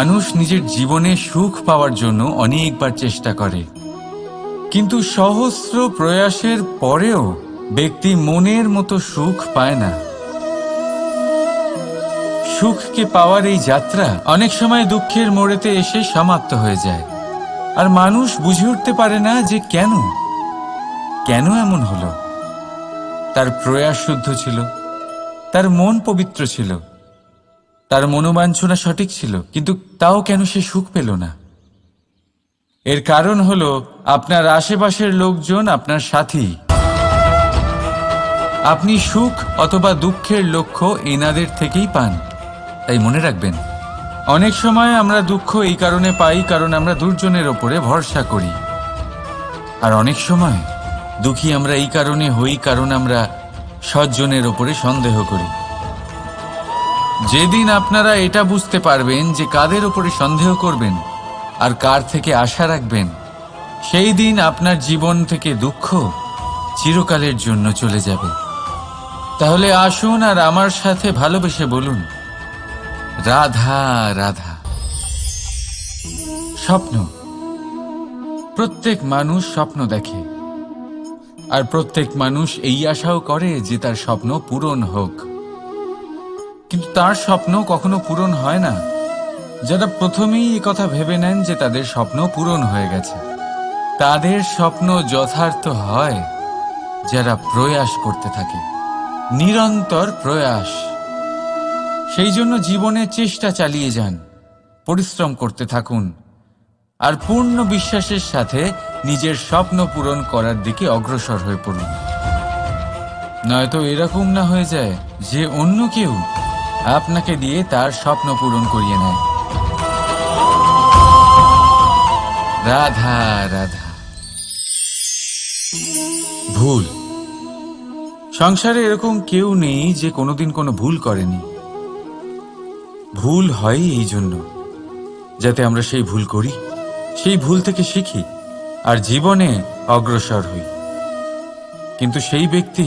মানুষ নিজের জীবনে সুখ পাওয়ার জন্য অনেকবার চেষ্টা করে, কিন্তু সহস্র প্রয়াসের পরেও ব্যক্তি মনের মতো সুখ পায় না। সুখকে পাওয়ার এই যাত্রা অনেক সময় দুঃখের মোড়েতে এসে সমাপ্ত হয়ে যায়, আর মানুষ বুঝে উঠতে পারে না যে কেন এমন হলো। তার প্রয়াস শুদ্ধ ছিল, তার মন পবিত্র ছিল, তার মনোবাঞ্ছনা সঠিক ছিল, কিন্তু তাও কেন সে সুখ পেল না? এর কারণ হলো আপনার আশেপাশের লোকজন আপনার সাথী। আপনি সুখ অথবা দুঃখের লক্ষ্য এনাদের থেকেই পান। তাই মনে রাখবেন, অনেক সময় আমরা দুঃখ এই কারণে পাই কারণ আমরা দুর্জনের ওপরে ভরসা করি, আর অনেক সময় দুঃখী আমরা এই কারণে হই কারণ আমরা সজ্জনের ওপরে সন্দেহ করি। যেদিন আপনারা এটা বুঝতে পারবেন যে কাদের ওপরে সন্দেহ করবেন আর কার থেকে আশা রাখবেন, সেই দিন আপনার জীবন থেকে দুঃখ চিরকালের জন্য চলে যাবে। তাহলে আসুন আর আমার সাথে ভালোবেসে বলুন, রাধা রাধা। স্বপ্ন, প্রত্যেক মানুষ স্বপ্ন দেখে, আর প্রত্যেক মানুষ এই আশাও করে যে তার স্বপ্ন পূরণ হোক, কিন্তু তার স্বপ্ন কখনো পূরণ হয় না। যারা প্রথমেই এই কথা ভেবে নেন যে তাদের স্বপ্ন পূরণ হয়ে গেছে, তাদের স্বপ্ন যথার্থ হয় যারা প্রয়াস করতে থাকে, নিরন্তর প্রয়াস। সেই জন্য জীবনে চেষ্টা চালিয়ে যান, পরিশ্রম করতে থাকুন, আর পূর্ণ বিশ্বাসের সাথে নিজের স্বপ্ন পূরণ করার দিকে অগ্রসর হয়ে পড়ুন। নয়তো এরকম না হয়ে যায় যে অন্য কেউ আপনাকে দিয়ে তার স্বপ্ন পূরণ করিয়ে নেয়। রাধা রাধা। ভুল, সংসারে এরকম কেউ নেই যে কোনোদিন কোনো ভুল করেনি। ভুল হয় এই জন্য যাতে আমরা সেই ভুল করি, সেই ভুল থেকে শিখি আর জীবনে অগ্রসর হই। কিন্তু সেই ব্যক্তি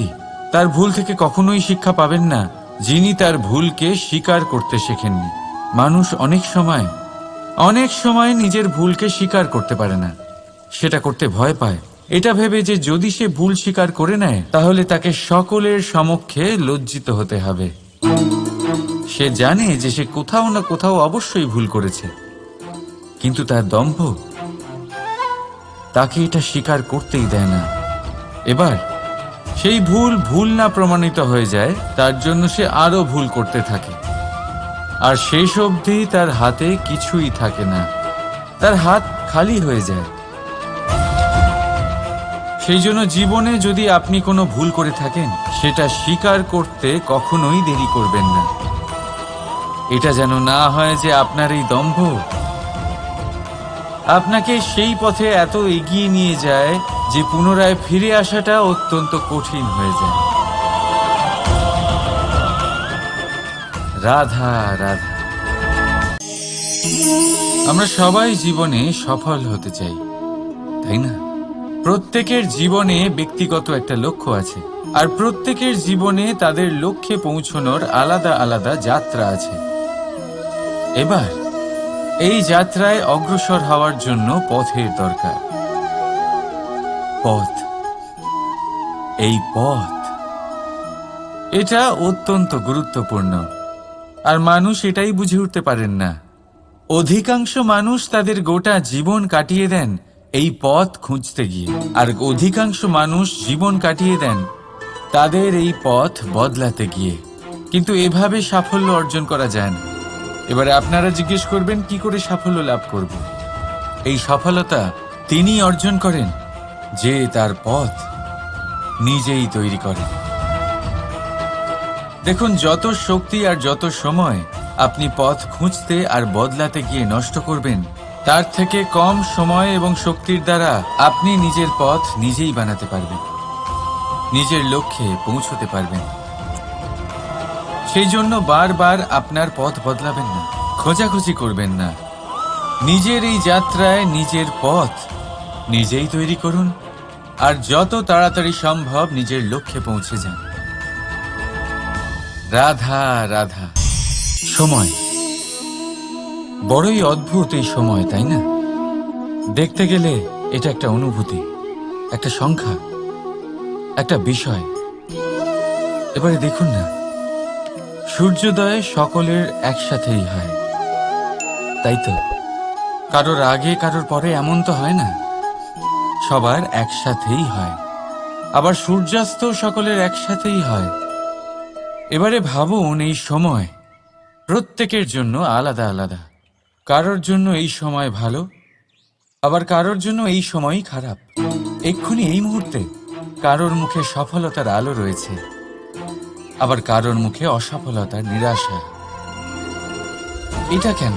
তার ভুল থেকে কখনোই শিক্ষা পাবেন না যিনি তার ভুলকে স্বীকার করতে শেখেননি। মানুষ অনেক সময় নিজের ভুলকে স্বীকার করতে পারে না, সেটা করতে ভয় পায়, এটা ভেবে যে যদি সে ভুল স্বীকার করে নেয় তাহলে তাকে সকলের সমক্ষে লজ্জিত হতে হবে। সে জানে যে সে কোথাও না কোথাও অবশ্যই ভুল করেছে, কিন্তু তার দম্ভ তাকে এটা স্বীকার করতেই দেয় না। এবার সেই ভুল না প্রমাণিত হয়ে যায়, তার জন্য সে আরো ভুল করতে থাকে, আর শেষ অবধি তার হাতে কিছুই থাকে না, তার হাত খালি হয়ে যায়। সেই জন্য জীবনে যদি আপনি কোনো ভুল করে থাকেন, সেটা স্বীকার করতে কখনোই দেরি করবেন না। এটা যেন না হয় যে আপনার এই দম্ভ আপনাকে সেই পথে এত এগিয়ে নিয়ে যায় যে পুনরায় ফিরে আসাটা অত্যন্ত কঠিন হয়ে যায়। রাধা রাধা। আমরা সবাই জীবনে সফল হতে চাই, তাই না? প্রত্যেকের জীবনে ব্যক্তিগত একটা লক্ষ্য আছে, আর প্রত্যেকের জীবনে তাদের লক্ষ্যে পৌঁছানোর আলাদা আলাদা যাত্রা আছে। এবার এই যাত্রায় অগ্রসর হওয়ার জন্য পথের দরকার। পথ, এই পথ, এটা অত্যন্ত গুরুত্বপূর্ণ, আর মানুষ এটাই বুঝে উঠতে পারেন না। অধিকাংশ মানুষ তাদের গোটা জীবন কাটিয়ে দেন এই পথ খুঁজতে গিয়ে, আর অধিকাংশ মানুষ জীবন কাটিয়ে দেন তাদের এই পথ বদলাতে গিয়ে। কিন্তু এভাবে সাফল্য অর্জন করা যায় না। এবারে আপনারা জিজ্ঞেস করবেন, কি করে সাফল্য লাভ করব? এই সফলতা তিনি অর্জন করেন যে তার পথ নিজেই তৈরি করেন। দেখুন, যত শক্তি আর যত সময় আপনি পথ খুঁজতে আর বদলাতে গিয়ে নষ্ট করবেন, তার থেকে কম সময় এবং শক্তির দ্বারা আপনি নিজের পথ নিজেই বানাতে পারবেন, নিজের লক্ষ্যে পৌঁছতে পারবেন। সেই জন্য বারবার আপনার পথ বদলাবেন না, খোঁজাখুঁজি করবেন না। নিজের এই যাত্রায় নিজের পথ নিজেই তৈরি করুন, আর যত তাড়াতাড়ি সম্ভব নিজের লক্ষ্যে পৌঁছে যান। রাধা রাধা। সময়, বড়ই অদ্ভুত এই সময়, তাই না? দেখতে গেলে এটা একটা অনুভূতি, একটা সংখ্যা, একটা বিষয়। এবারে দেখুন না, সূর্যোদয় সকলের একসাথেই হয়, তাই তো? কারোর আগে কারোর পরে এমন তো হয় না, সবার একসাথেই হয়। আবার সূর্যাস্ত সকলের একসাথেই হয়। এবারে ভাবুন, এই সময় প্রত্যেকের জন্য আলাদা আলাদা। কারোর জন্য এই সময় ভালো, আবার কারোর জন্য এই সময়ই খারাপ। এক্ষুনি এই মুহূর্তে কারোর মুখে সফলতার আলো রয়েছে, আবার কারোর মুখে অসফলতার নিরাশা। এটা কেন?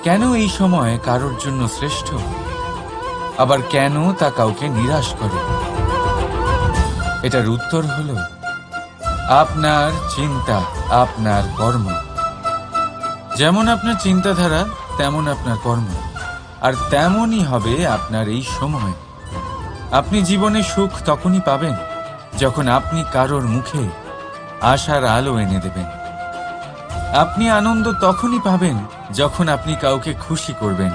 কেন এই সময় কারোর জন্য শ্রেষ্ঠ, আবার কেন তা কাউকে নিরাশ করে? এটার উত্তর হলো আপনার চিন্তা, আপনার কর্ম। যেমন আপনার চিন্তাধারা, তেমন আপনার কর্ম, আর তেমনই হবে আপনার এই সময়। আপনি জীবনে সুখ তখনই পাবেন যখন আপনি কারোর মুখে আশার আলো এনে দেবেন। আপনি আনন্দ তখনই পাবেন যখন আপনি কাউকে খুশি করবেন।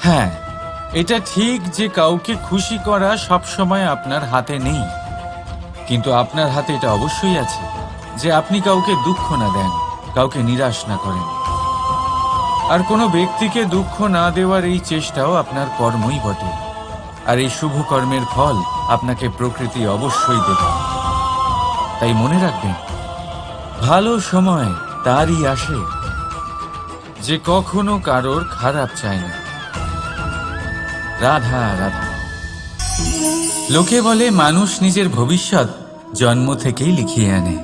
হ্যাঁ, এটা ঠিক যে কাউকে খুশি করা সবসময় আপনার হাতে নেই, কিন্তু আপনার হাতে এটা অবশ্যই আছে যে আপনি কাউকে দুঃখ না দেন, কাউকে নিরাশ না করেন। আর কোনো ব্যক্তিকে দুঃখ না দেওয়ার এই চেষ্টাও আপনার কর্মই বটে। আর এই শুভ কর্মের ফল আপনাকে প্রকৃতি অবশ্যই দেবে। তাই মনে রাখবেন, ভালো সময় তারই আসে যে কখনো কারোর খারাপ চায় না। রাধা রাধা। লোকে বলে মানুষ নিজের ভবিষ্যৎ জন্ম থেকেই লিখিয়ে আনে,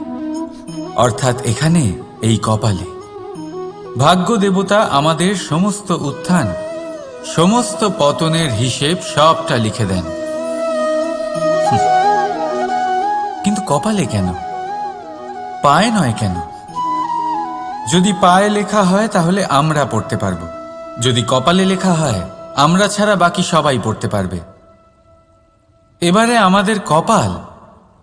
অর্থাৎ এখানে এই কপালে। ভাগ্য দেবতা আমাদের সমস্ত উত্থান, সমস্ত পতনের হিসেব সবটা লিখে দেন। কিন্তু কপালে কেন, পায়ে নয় কেন? যদি পায়ে লেখা হয় তাহলে আমরা পড়তে পারবো, যদি কপালে লেখা হয় আমরা ছাড়া বাকি সবাই পড়তে পারবে। এবারে আমাদের কপাল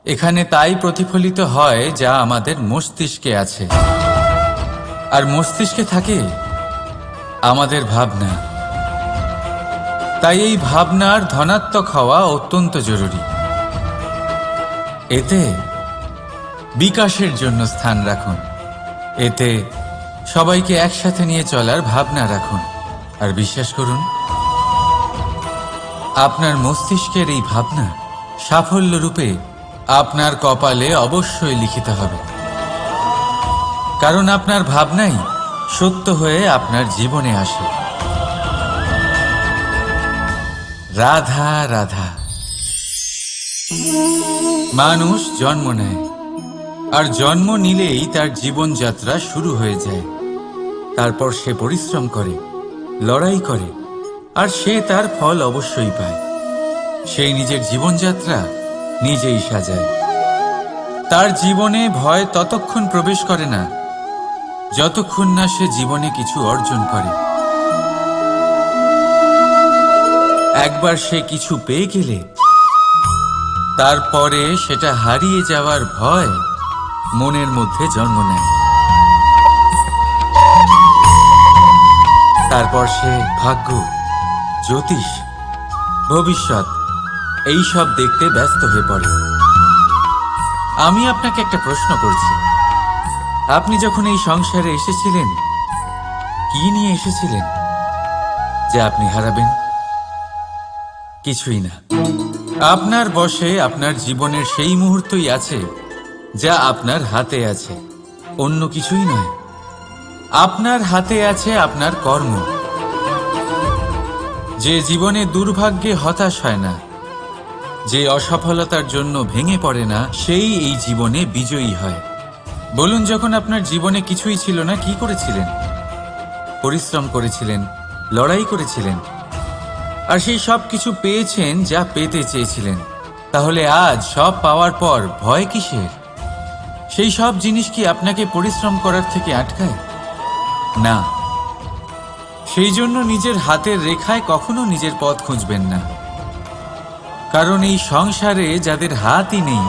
এখানে তাই প্রতিফলিত হয় যা আমাদের মস্তিষ্কে আছে, আর মস্তিষ্কে থাকে আমাদের ভাবনা। তাই এই ভাবনার ধনাত্মক হওয়া অত্যন্ত জরুরি। এতে বিকাশের জন্য স্থান রাখুন, এতে সবাইকে একসাথে নিয়ে চলার ভাবনা রাখুন। আর বিশ্বাস করুন, আপনার মস্তিষ্কের এই ভাবনা সাফল্য রূপে আপনার কপালে অবশ্যই লিখিত হবে, কারণ আপনার ভাবনাই সত্য হয়ে আপনার জীবনে আসে। রাধা রাধা। মানুষ জন্ম নেয়, আর জন্ম নিলেই তার জীবনযাত্রা শুরু হয়ে যায়। তারপর সে পরিশ্রম করে, লড়াই করে, আর সে তার ফল অবশ্যই পায়। সেই নিজের জীবনযাত্রা নিজেই সাজায়। তার জীবনে ভয় ততক্ষণ প্রবেশ করে না যতক্ষণ না সে জীবনে কিছু অর্জন করে। একবার সে কিছু পেয়ে গেলে তারপরে সেটা হারিয়ে যাওয়ার ভয় মনের মধ্যে জন্ম নেয়। তারপর সে ভাগ্য, জ্যোতিষ, ভবিষ্যৎ এইসব দেখতে ব্যস্ত হয়ে পড়ে। আমি আপনাকে একটা প্রশ্ন করছি, আপনি যখন এই সংসারে এসেছিলেন কি নিয়ে এসেছিলেন যে আপনি হারাবেন? কিছুই না। আপনার বশে আপনার জীবনের সেই মুহূর্তই আছে যা আপনার হাতে আছে, অন্য কিছুই নয়। আপনার হাতে আছে আপনার কর্ম। যে জীবনে দুর্ভাগ্যে হতাশ হয় না, যে অসফলতার জন্য ভেঙে পড়ে না, সেই এই জীবনে বিজয়ী হয়। বলুন, যখন আপনার জীবনে কিছুই ছিল না, কি করেছিলেন? পরিশ্রম করেছিলেন, লড়াই করেছিলেন, আর সেই সব কিছু পেয়েছেন যা পেতে চেয়েছিলেন। তাহলে আজ সব পাওয়ার পর ভয় কিসের? সেই সব জিনিস কি আপনাকে পরিশ্রম করার থেকে আটকায়? না। সেই জন্য নিজের হাতের রেখায় কখনো নিজের পথ খুঁজবেন না, কারণ এই সংসারে যাদের হাতই নেই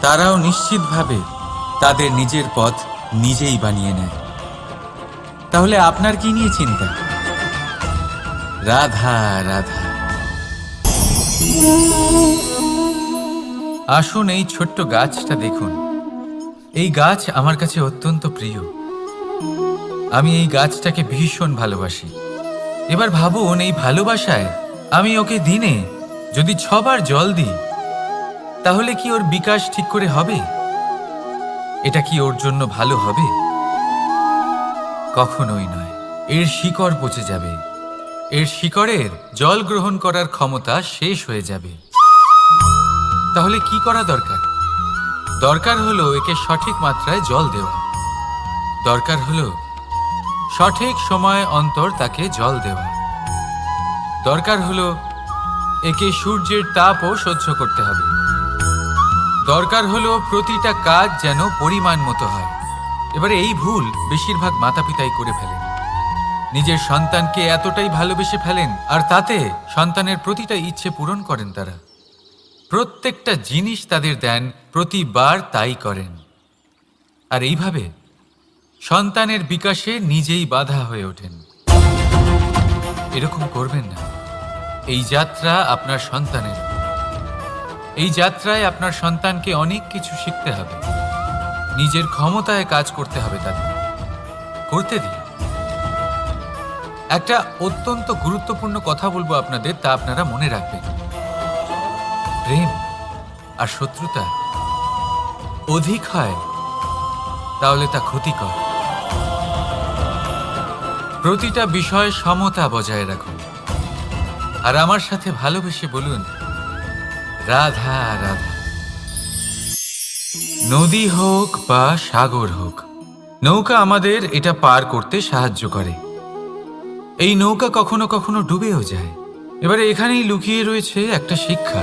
তারাও নিশ্চিতভাবে তাদের নিজের পথ নিজেই বানিয়ে নেয়। তাহলে আপনার কি নিয়ে চিন্তা? রাধা রাধা। আসুন এই ছোট্ট গাছটা দেখুন। এই গাছ আমার কাছে অত্যন্ত প্রিয়। আমি এই গাছটাকে ভীষণ ভালোবাসি। এবার ভাবুন, এই ভালোবাসায় আমি ওকে দিনে যদি 6 বার জল দিই, তাহলে কি ওর বিকাশ ঠিক করে হবে? এটা কি ওর জন্য ভালো হবে? কখনোই নয়। এর শিকড় পচে যাবে। এর শিকড়ের জল গ্রহণ করার ক্ষমতা শেষ হয়ে যাবে। তাহলে কি করা দরকার? দরকার হলো একে সঠিক মাত্রায় জল দেওয়া। দরকার হলো সঠিক সময় অন্তর তাকে জল দেওয়া। দরকার হলো একে সূর্যের তাপও সহ্য করতে হবে। দরকার হলো প্রতিটা কাজ যেন পরিমাণ মতো হয়। এবারে এই ভুল বেশিরভাগ মাতাপিতাই করে ফেলেন। নিজের সন্তানকে এতটাই ভালোবেসে ফেলেন, আর তাতে সন্তানের প্রতিটা ইচ্ছে পূরণ করেন। তারা প্রত্যেকটা জিনিস তাদের দেন, প্রতিবার তাই করেন। আর এইভাবে সন্তানের বিকাশে নিজেই বাধা হয়ে ওঠেন। এরকম করবেন না। এই যাত্রা আপনার সন্তানের। এই যাত্রায় আপনার সন্তানকে অনেক কিছু শিখতে হবে। নিজের ক্ষমতায় কাজ করতে হবে। তাদের করতে দিন। একটা অত্যন্ত গুরুত্বপূর্ণ কথা বলবো আপনাদের, তা আপনারা মনে রাখবেন। প্রেম আর শত্রুতা অধিক হয় তাহলে তা ক্ষতিকর। প্রতিটা বিষয়ে সমতা বজায় রাখুন। আর আমার সাথে ভালোবেসে বলুন, রাধা রাধা। নদী হোক বা সাগর হোক, নৌকা আমাদের এটা পার করতে সাহায্য করে। এই নৌকা কখনো কখনো ডুবেও যায়। এবারে এখানেই লুকিয়ে রয়েছে একটা শিক্ষা।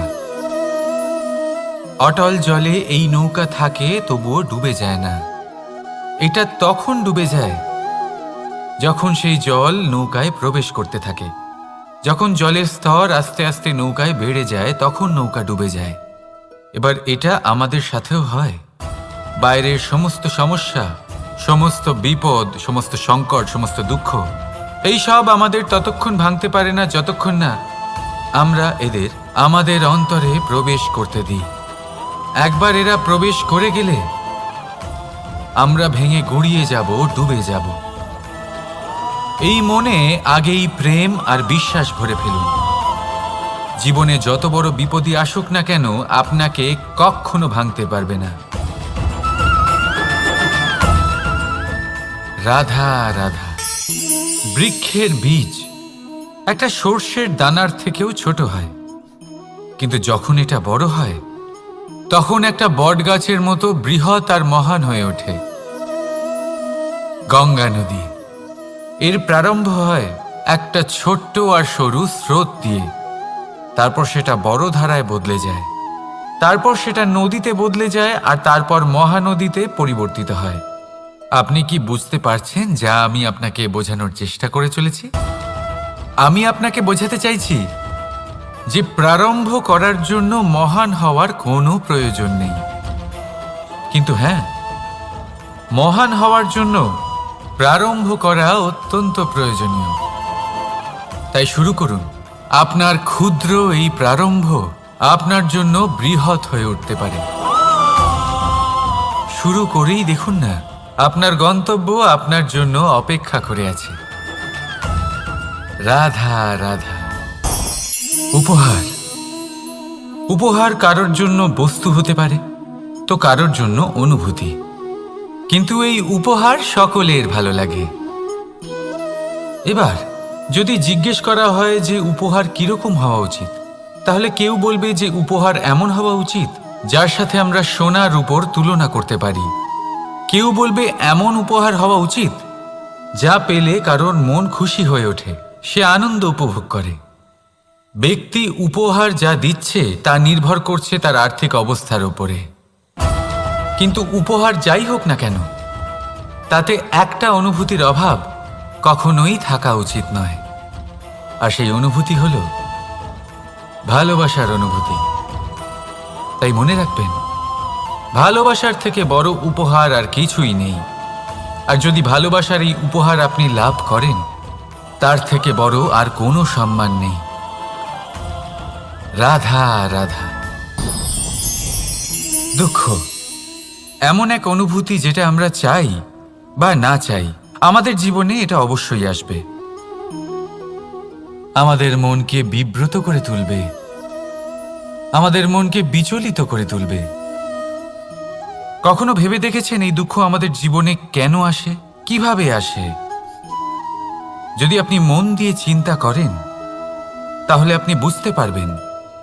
অটল জলে এই নৌকা থাকে, তবুও ডুবে যায় না। এটা তখন ডুবে যায় যখন সেই জল নৌকায় প্রবেশ করতে থাকে। যখন জলের স্তর আস্তে আস্তে নৌকায় বেড়ে যায়, তখন নৌকা ডুবে যায়। এবার এটা আমাদের সাথেও হয়। বাইরের সমস্ত সমস্যা, সমস্ত বিপদ, সমস্ত সংকট, সমস্ত দুঃখ, এই সব আমাদের ততক্ষণ ভাঙতে পারে না যতক্ষণ না আমরা এদের আমাদের অন্তরে প্রবেশ করতে দিই। একবার এরা প্রবেশ করে গেলে আমরা ভেঙে গুঁড়িয়ে যাব, ডুবে যাব। এই মনে আগেই প্রেম আর বিশ্বাস ভরে ফেলুন। জীবনে যত বড় বিপদই আসুক না কেন, আপনাকে কখনো ভাঙতে পারবে না। রাধা রাধা। বৃক্ষের বীজ একটা সর্ষের দানার থেকেও ছোট হয়, কিন্তু যখন এটা বড় হয় তখন একটা বটগাছের মতো বৃহৎ আর মহান হয়ে ওঠে। গঙ্গা নদী, এর প্রারম্ভ হয় একটা ছোট্ট আর সরু স্রোত দিয়ে। তারপর সেটা বড় ধারায় বদলে যায়, তারপর সেটা নদীতে বদলে যায়, আর তারপর মহানদীতে পরিবর্তিত হয়। আপনি কি বুঝতে পারছেন যা আমি আপনাকে বোঝানোর চেষ্টা করে চলেছি? আমি আপনাকে বোঝাতে চাইছি যে প্রারম্ভ করার জন্য মহান হওয়ার কোনো প্রয়োজন নেই, কিন্তু হ্যাঁ, মহান হওয়ার জন্য প্রারম্ভ করা অত্যন্ত প্রয়োজনীয়। তাই শুরু করুন। আপনার ক্ষুদ্র এই প্রারম্ভ আপনার জন্য বৃহৎ হয়ে উঠতে পারে। শুরু করেই দেখুন না, আপনার গন্তব্য আপনার জন্য অপেক্ষা করে আছে। রাধা রাধা। উপহার। উপহার কারোর জন্য বস্তু হতে পারে, তো কারোর জন্য অনুভূতি। কিন্তু এই উপহার সকলের ভালো লাগে। এবার যদি জিজ্ঞেস করা হয় যে উপহার কিরকম হওয়া উচিত, তাহলে কেউ বলবে যে উপহার এমন হওয়া উচিত যার সাথে আমরা সোনা রূপোর তুলনা করতে পারি। কেউ বলবে এমন উপহার হওয়া উচিত যা পেলে কারোর মন খুশি হয়ে ওঠে, সে আনন্দ উপভোগ করে। ব্যক্তি উপহার যা দিচ্ছে তা নির্ভর করছে তার আর্থিক অবস্থার উপরে। কিন্তু উপহার যাই হোক না কেন, তাতে একটা অনুভূতির অভাব কখনোই থাকা উচিত নয়। আর সেই অনুভূতি হল ভালোবাসার অনুভূতি। তাই মনে রাখবেন, ভালোবাসার থেকে বড় উপহার আর কিছুই নেই। আর যদি ভালোবাসার এই উপহার আপনি লাভ করেন, তার থেকে বড় আর কোনো সম্মান নেই। রাধা রাধা। দুঃখ এমন এক অনুভূতি যেটা আমরা চাই বা না চাই, আমাদের জীবনে এটা অবশ্যই আসবে। আমাদের মনকে বিব্রত করে তুলবে, আমাদের মনকে বিচলিত করে তুলবে। কখনো ভেবে দেখেছেন এই দুঃখ আমাদের জীবনে কেন আসে, কিভাবে আসে? যদি আপনি মন দিয়ে চিন্তা করেন, তাহলে আপনি বুঝতে পারবেন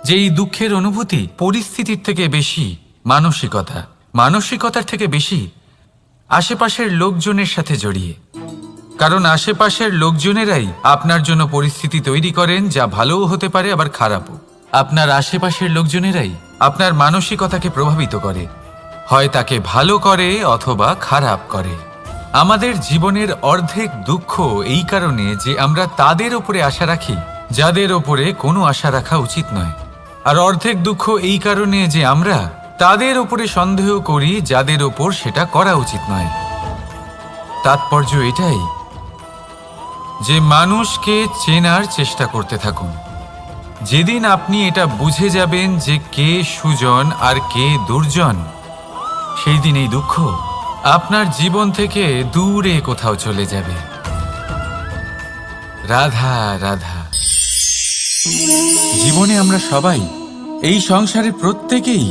যে এই দুঃখের অনুভূতি পরিস্থিতির থেকে বেশি মানসিকতার থেকে বেশি আশেপাশের লোকজনের সাথে জড়িয়ে। কারণ আশেপাশের লোকজনেরাই আপনার জন্য পরিস্থিতি তৈরি করেন, যা ভালোও হতে পারে আবার খারাপও। আপনার আশেপাশের লোকজনেরাই আপনার মানসিকতাকে প্রভাবিত করে, হয় তাকে ভালো করে অথবা খারাপ করে। আমাদের জীবনের অর্ধেক দুঃখ এই কারণে যে আমরা তাদের ওপরে আশা রাখি যাদের ওপরে কোনো আশা রাখা উচিত নয়, আর অর্ধেক দুঃখ এই কারণে যে আমরা তাদের ওপরে সন্দেহ করি যাদের ওপর সেটা করা উচিত নয়। তাৎপর্য এটাই যে মানুষকে চেনার চেষ্টা করতে থাকুন। যেদিন আপনি এটা বুঝে যাবেন যে কে সুজন আর কে দুর্জন, সেই দিন এই দুঃখ আপনার জীবন থেকে দূরে কোথাও চলে যাবে। রাধা রাধা। জীবনে আমরা সবাই, এই সংসারে প্রত্যেকেই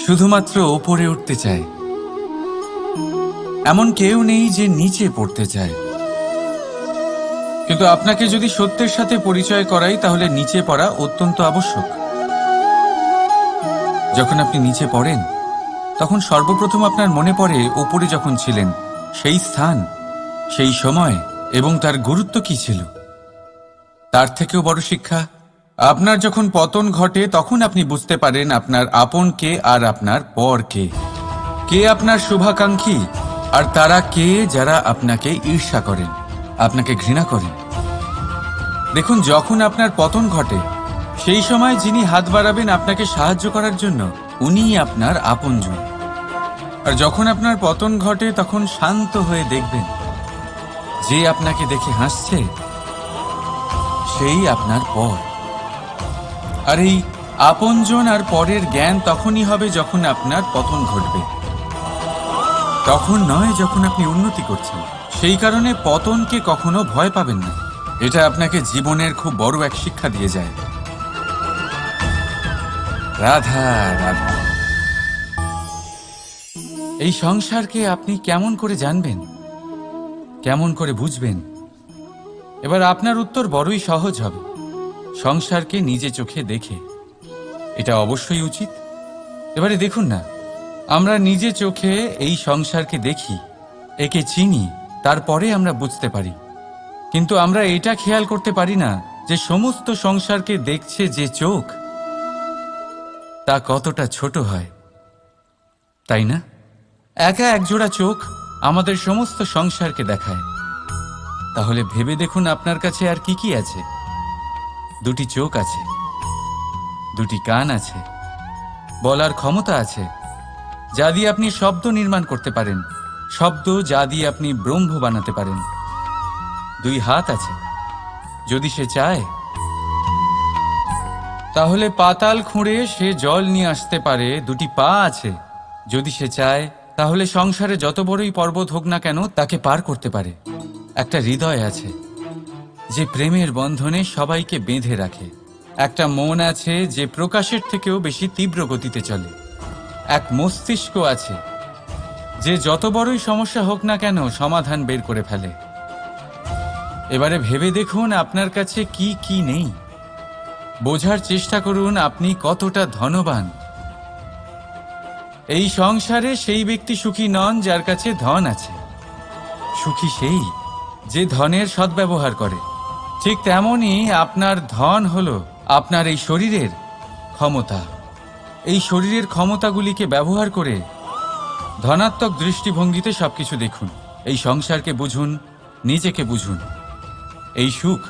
শুধুমাত্র ওপরে উঠতে চায়। এমন কেউ নেই যে নিচে পড়তে চায়। কিন্তু আপনাকে যদি সত্যের সাথে পরিচয় করাই, তাহলে নিচে পড়া অত্যন্ত আবশ্যক। যখন আপনি নিচে পড়েন, তখন সর্বপ্রথম আপনার মনে পড়ে ওপরে যখন ছিলেন সেই স্থান, সেই সময় এবং তার গুরুত্ব কি ছিল। তার থেকেও বড় শিক্ষা, আপনার যখন পতন ঘটে তখন আপনি বুঝতে পারেন আপনার আপন কে আর আপনার পর কে। কে আপনার শুভাকাঙ্ক্ষী আর তারা কে যারা আপনাকে ঈর্ষা করেন, আপনাকে ঘৃণা করেন। দেখুন, যখন আপনার পতন ঘটে সেই সময় যিনি হাত বাড়াবেন আপনাকে সাহায্য করার জন্য, উনিই আপনার আপনজন। আর যখন আপনার পতন ঘটে তখন শান্ত হয়ে দেখবেন যে আপনাকে দেখে হাসছে সেই আপনার পর। আর এই আপনজন আর পরের জ্ঞান তখনই হবে যখন আপনার পতন ঘটবে, তখন নয় যখন আপনি উন্নতি করছেন। সেই কারণে পতনকে কখনো ভয় পাবেন না। এটা আপনাকে জীবনের খুব বড় এক শিক্ষা দিয়ে যায়। রাধা রাধা। এই সংসারকে আপনি কেমন করে জানবেন, কেমন করে বুঝবেন? এবার আপনার উত্তর বড়ই সহজ হবে, সংসারকে নিজে চোখে দেখে। এটা অবশ্যই উচিত। এবারে দেখুন না, আমরা নিজে চোখে এই সংসারকে দেখি, একে চিনি, তারপরে আমরা বুঝতে পারি। কিন্তু আমরা এটা খেয়াল করতে পারি না যে সমস্ত সংসারকে দেখছে যে চোখ, তা কতটা ছোট হয়, তাই না? একা একজোড়া চোখ আমাদের সমস্ত সংসারকে দেখায়। তাহলে ভেবে দেখুন আপনার কাছে আর কি কি আছে। দুটি চোখ আছে, দুটি কান আছে, বলার ক্ষমতা আছে যা দিয়ে আপনি শব্দ নির্মাণ করতে পারেন, শব্দ যা দিয়ে আপনি ব্রহ্ম বানাতে পারেন। দুই হাত আছে, যদি সে চায় তাহলে পাতাল খুঁড়ে সে জল নিয়ে আসতে পারে। দুটি পা আছে, যদি সে চায় তাহলে সংসারে যত বড়ই পর্বত হোক না কেন তাকে পার করতে পারে। একটা হৃদয় আছে যে প্রেমের বন্ধনে সবাইকে বেঁধে রাখে। একটা মন আছে যে প্রকাশের থেকেও বেশি তীব্র গতিতে চলে। এক মস্তিষ্ক আছে যে যত বড়ই সমস্যা হোক না কেন সমাধান বের করে ফেলে। এবারে ভেবে দেখুন আপনার কাছে কি কি নেই। বোঝার চেষ্টা করুন আপনি কতটা ধনবান। এই সংসারে সেই ব্যক্তি সুখী নন যার কাছে ধন আছে, সুখী সেই যে ধনের সদ্ব্যবহার করে। ঠিক তেমনই আপনার ধন হলো আপনার এই শরীরের ক্ষমতা। এই শরীরের ক্ষমতাগুলিকে ব্যবহার করে ধনাত্মক দৃষ্টিভঙ্গিতে সবকিছু দেখুন। এই সংসারকে বুঝুন, নিজেকে বুঝুন। এই সুখ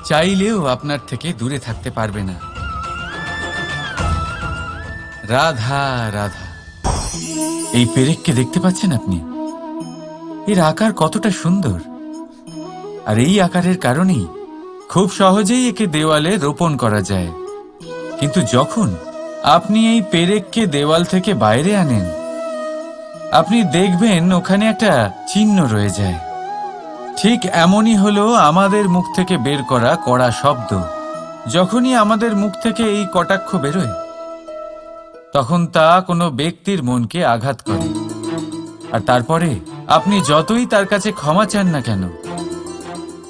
চাইলেও আপনার থেকে দূরে থাকতে পারবে না। রাধা রাধা। এই পেরেককে দেখতে পাচ্ছেন আপনি? এর আকার কতটা সুন্দর, আর এই আকারের কারণেই খুব সহজেই একে দেওয়ালে রোপণ করা যায়। কিন্তু যখন আপনি এই পেরেককে দেওয়াল থেকে বাইরে আনেন, আপনি দেখবেন ওখানে একটা চিহ্ন রয়ে যায়। ঠিক এমনই হলো আমাদের মুখ থেকে বের করা কড়া শব্দ। যখনই আমাদের মুখ থেকে এই কটাক্ষ বেরোয়, তখন তা কোনো ব্যক্তির মনকে আঘাত করে। আর তারপরে আপনি যতই তার কাছে ক্ষমা চান না কেন,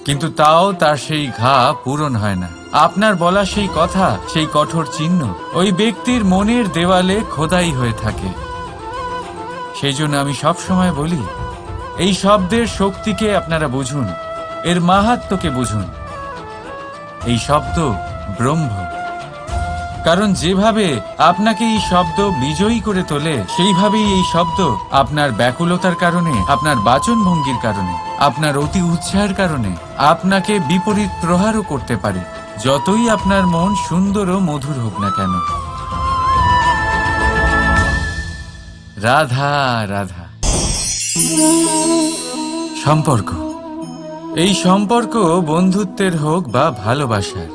কিন্তু তাও তার সেই ঘা পূরণ হয় না। আপনার বলা সেই কথা, সেই কঠোর চিহ্ন ওই ব্যক্তির মনের দেওয়ালে খোদাই হয়ে থাকে। সেই জন্য আমি সব সময় বলি, এই শব্দের শক্তিকে আপনারা বুঝুন, এর মাহাত্ম্যকে বুঝুন। এই শব্দ ব্রহ্ম। কারণ যেভাবে আপনাকে এই শব্দ বিজয়ী করে তোলে, সেইভাবেই এই শব্দ আপনার ব্যাকুলতার কারণে, আপনার বাচনভঙ্গির কারণে, আপনার অতি উৎসাহের কারণে আপনাকে বিপরীত প্রহারও করতে পারে, যতই আপনার মন সুন্দর ও মধুর হোক না কেন। রাধা রাধা। সম্পর্ক, এই সম্পর্ক বন্ধুত্বের হোক বা ভালোবাসার,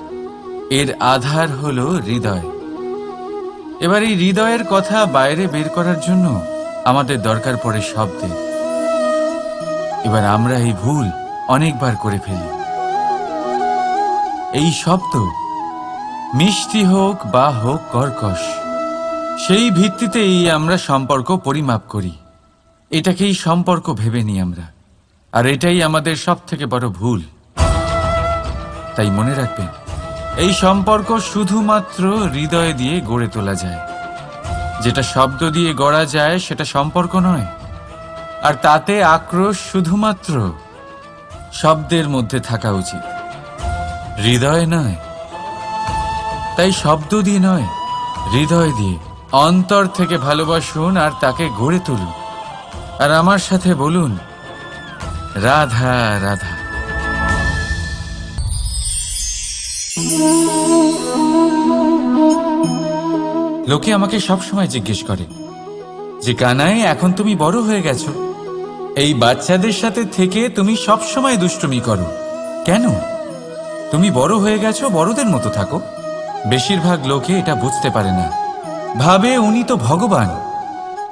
এর আধার হলো হৃদয়। এবার এই হৃদয়ের কথা বাইরে বের করার জন্য আমাদের দরকার পড়ে শব্দের। এবার আমরা এই ভুল অনেকবার করে ফেলি। এই শব্দ মিষ্টি হোক বা হোক কর্কশ, সেই ভিত্তিতেই আমরা সম্পর্ক পরিমাপ করি। এটাকেই সম্পর্ক ভেবে নিই আমরা, আর এটাই আমাদের সব থেকে বড় ভুল। তাই মনে রাখবেন, এই সম্পর্ক শুধুমাত্র হৃদয় দিয়ে গড়ে তোলা যায়। যেটা শব্দ দিয়ে গড়া যায় সেটা সম্পর্ক নয়, আর তাতে আক্রোশ শুধুমাত্র শব্দের মধ্যে থাকা উচিত, হৃদয় নয়। তাই শব্দ দিয়ে নয়, হৃদয় দিয়ে অন্তর থেকে ভালোবাসুন আর তাকে গড়ে তুলুন। আর আমার সাথে বলুন, রাধা রাধা। লোকে আমাকে সবসময় জিজ্ঞেস করে যে, কানাই, এখন তুমি বড় হয়ে গেছো, এই বাচ্চাদের সাথে থেকে তুমি সবসময় দুষ্টুমি করো কেন? তুমি বড় হয়ে গেছো, বড়দের মতো থাকো। বেশিরভাগ লোকে এটা বুঝতে পারে না, ভাবে উনি তো ভগবান,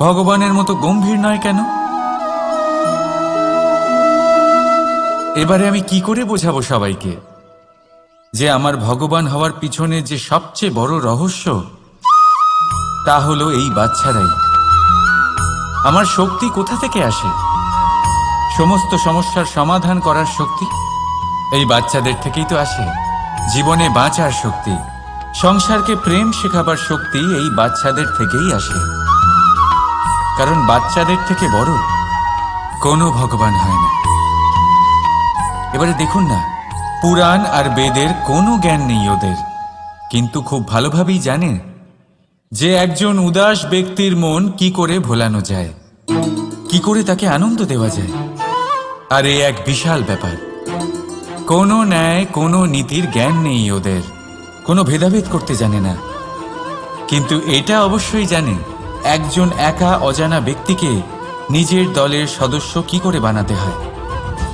ভগবানের মতো গম্ভীর নয় কেন? এবারে আমি কি করে বোঝাবো সবাইকে যে আমার ভগবান হওয়ার পিছনে যে সবচেয়ে বড় রহস্য, তা হলো এই বাচ্চারাই। আমার শক্তি কোথা থেকে আসে? সমস্ত সমস্যার সমাধান করার শক্তি এই বাচ্চাদের থেকেই তো আসে। জীবনে বাঁচার শক্তি, সংসারকে প্রেম শেখাবার শক্তি এই বাচ্চাদের থেকেই আসে। কারণ বাচ্চাদের থেকে বড় কোনো ভগবান হয় না। এবারে দেখুন না, পুরাণ আর বেদের কোনো জ্ঞান নেই ওদের, কিন্তু খুব ভালোভাবেই জানে যে একজন উদাস ব্যক্তির মন কি করে ভোলানো যায়, কি করে তাকে আনন্দ দেওয়া যায়। আর এ এক বিশাল ব্যাপার। কোনো ন্যায়, কোনো নীতির জ্ঞান নেই ওদের, কোনো ভেদাভেদ করতে জানে না। কিন্তু এটা অবশ্যই জানে একজন একা অজানা ব্যক্তিকে নিজের দলের সদস্য কি করে বানাতে হয়,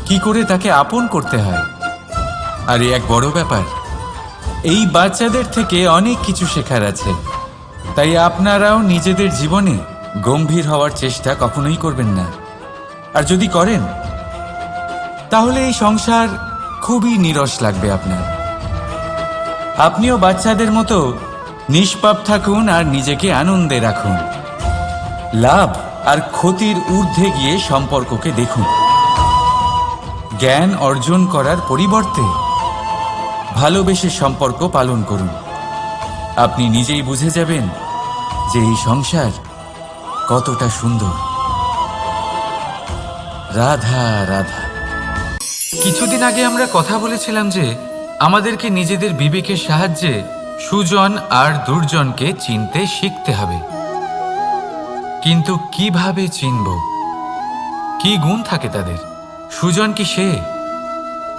কি করে তাকে আপন করতে হয়। আর এ এক বড় ব্যাপার। এই বাচ্চাদের থেকে অনেক কিছু শেখার আছে। তাই আপনারাও নিজেদের জীবনে গম্ভীর হওয়ার চেষ্টা কখনোই করবেন না। আর যদি করেন, তাহলে এই সংসার খুবই নীরস লাগবে আপনার। আপনিও বাচ্চাদের মতো নিষ্পাপ থাকুন আর নিজেকে আনন্দে রাখুন। লাভ আর ক্ষতির ঊর্ধ্বে গিয়ে সম্পর্ককে দেখুন। জ্ঞান অর্জন করার পরিবর্তে ভালোবেসে সম্পর্ক পালন করুন। আপনি নিজেই বুঝে যাবেন যে এই সংসার কতটা সুন্দর। রাধা রাধা। কিছুদিন আগে আমরা কথা বলেছিলাম যে আমাদেরকে নিজেদের বিবেকের সাহায্যে সুজন আর দুর্জনকে চিনতে শিখতে হবে। কিন্তু কিভাবে চিনব? কি গুণ থাকে তাদের? সুজন কি সে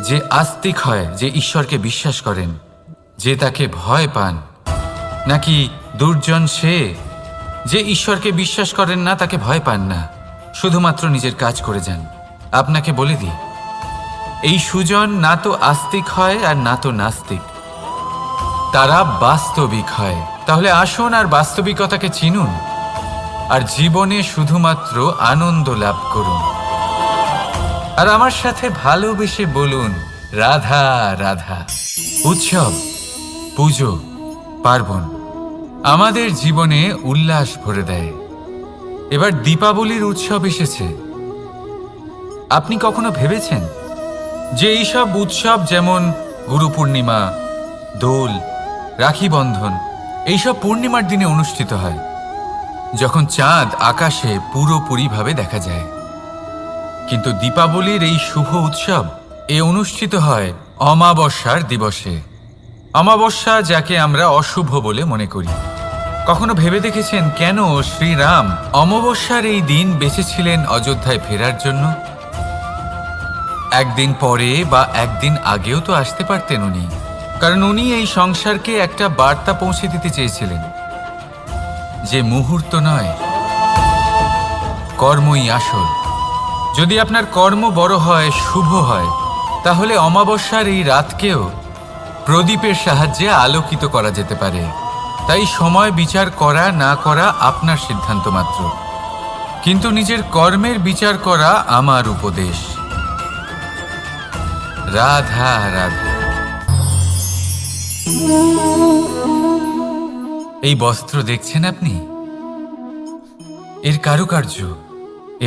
যে আস্তিক হয়, যে ঈশ্বরকে বিশ্বাস করেন, যে তাকে ভয় পান? নাকি দুর্জন সে যে ঈশ্বরকে বিশ্বাস করেন না, তাকে ভয় পান না, শুধুমাত্র নিজের কাজ করে যান? আপনাকে বলে দিই, এই সুজন না তো আস্তিক হয় আর না তো নাস্তিক, তারা বাস্তবিক হয়। তাহলে আসুন আর বাস্তবিকতাকে চিনুন আর জীবনে শুধুমাত্র আনন্দ লাভ করুন। আর আমার সাথে ভালোবেসে বলুন, রাধা রাধা। উৎসব, পুজো, পার্বণ আমাদের জীবনে উল্লাস ভরে দেয়। এবার দীপাবলির উৎসব এসেছে। আপনি কখনো ভেবেছেন যে এইসব উৎসব যেমন গুরু পূর্ণিমা, দোল, রাখি বন্ধন এইসব পূর্ণিমার দিনে অনুষ্ঠিত হয়, যখন চাঁদ আকাশে পুরোপুরিভাবে দেখা যায়। কিন্তু দীপাবলির এই শুভ উৎসব অনুষ্ঠিত হয় অমাবস্যার দিবসে। অমাবস্যা, যাকে আমরা অশুভ বলে মনে করি। কখনো ভেবে দেখেছেন কেন শ্রীরাম অমাবস্যার এই দিন বেছেছিলেন অযোধ্যায় ফেরার জন্য? একদিন পরে বা একদিন আগেও তো আসতে পারতেন উনি, কারণ উনি এই সংসারকে একটা বার্তা পৌঁছে দিতে চেয়েছিলেন যে মুহূর্ত নয়, কর্মই আসল। যদি আপনার কর্ম বড় হয়, শুভ হয়, তাহলে অমাবস্যার এই রাতকেও প্রদীপের সাহায্যে আলোকিত করা যেতে পারে। তাই সময় বিচার করা না করা আপনার সিদ্ধান্ত মাত্র, কিন্তু নিজের কর্মের বিচার করা আমার উপদেশ। রাধা রাধা। এই বস্ত্র দেখছেন আপনি? এর কারুকার্য,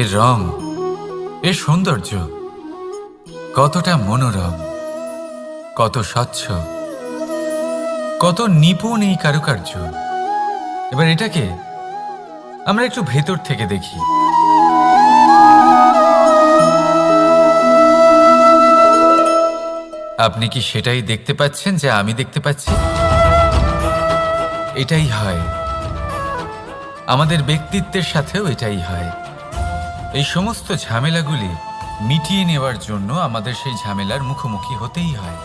এর রং, এর সৌন্দর্য কতটা মনোরম, কত স্বচ্ছ, কত নিপুণ এই কারুকার্য। এবার এটাকে আমরা একটু ভেতর থেকে দেখি। আপনি কি সেটাই দেখতে পাচ্ছেন যা আমি দেখতে পাচ্ছি? এটাই হয় আমাদের ব্যক্তিত্বের সাথেও, এটাই হয়। এই সমস্ত ঝামেলাগুলি মিটিয়ে নেওয়ার জন্য আমাদের সেই ঝামেলার মুখোমুখি হতেই হয়।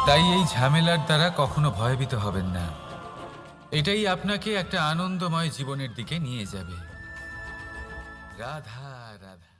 তাই এই ঝামেলার দ্বারা কখনো ভয়ভীত হবেন না। এটাই আপনাকে একটা আনন্দময় জীবনের দিকে নিয়ে যাবে। রাধা রাধা।